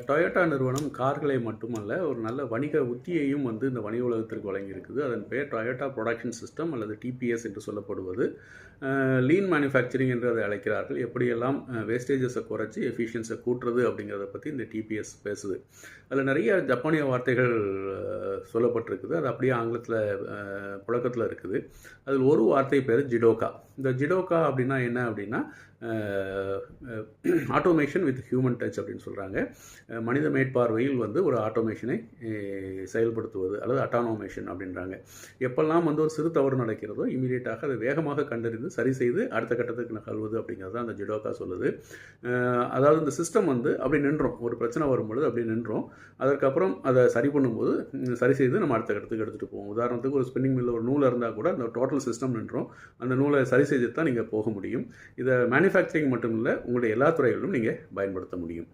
Toyota நிறுவனம் கார்களை மட்டுமல்ல, ஒரு நல்ல வணிக உத்தியையும் வந்து இந்த வணிக உலகத்திற்கு வழங்கியிருக்குது. அதன் பெயர் டொயோட்டா புரொடக்ஷன் சிஸ்டம் அல்லது டிபிஎஸ் என்று சொல்லப்படுவது. லீன் மேனுஃபேக்சரிங் என்று அதை அழைக்கிறார்கள். எப்படியெல்லாம் வேஸ்டேஜஸை குறைச்சி எஃபிஷியன்ஸை கூட்டுறது அப்படிங்கிறத பற்றி இந்த டிபிஎஸ் பேசுது. அதில் நிறைய ஜப்பானிய வார்த்தைகள் சொல்லப்பட்டிருக்குது. அது அப்படியே ஆங்கிலத்தில் புழக்கத்தில் இருக்குது. அதில் ஒரு வார்த்தை பேர் ஜிடோகா. இந்த ஜிடோகா அப்படின்னா என்ன அப்படின்னா, ஆட்டோமேஷன் வித் ஹியூமன் டச் அப்படின்னு சொல்கிறாங்க. மனித மேற்பார்வையில் வந்து ஒரு ஆட்டோமேஷனை செயல்படுத்துவது அல்லது அட்டானோமேஷன் அப்படின்றாங்க. எப்பெல்லாம் வந்து ஒரு சிறு தவறு நடக்கிறதோ இமீடியட்டாக அதை வேகமாக கண்டறிந்து சரி செய்து அடுத்த கட்டத்துக்கு நகல்வது அப்படிங்கிறது அந்த ஜிடோகா சொல்லுது. அதாவது இந்த சிஸ்டம் வந்து அப்படி நின்றோம், ஒரு பிரச்சனை வரும்பொழுது அப்படி நின்றோம். அதற்கப்புறம் அதை சரி பண்ணும்போது சரி செய்து நம்ம அடுத்த கட்டத்துக்கு எடுத்துகிட்டு போவோம். உதாரணத்துக்கு ஒரு ஸ்பின்னிங் மில்லில் ஒரு நூல் இருந்தால் கூட அந்த டோட்டல் சிஸ்டம் நின்றோம். அந்த நூலை சரி செய்து தான் நீங்கள் போக முடியும். இதை மேனுஃபேக்சரிங் மட்டும் இல்லை, உங்களுடைய எல்லா துறைகளிலும் நீங்கள் பயன்படுத்த முடியும்.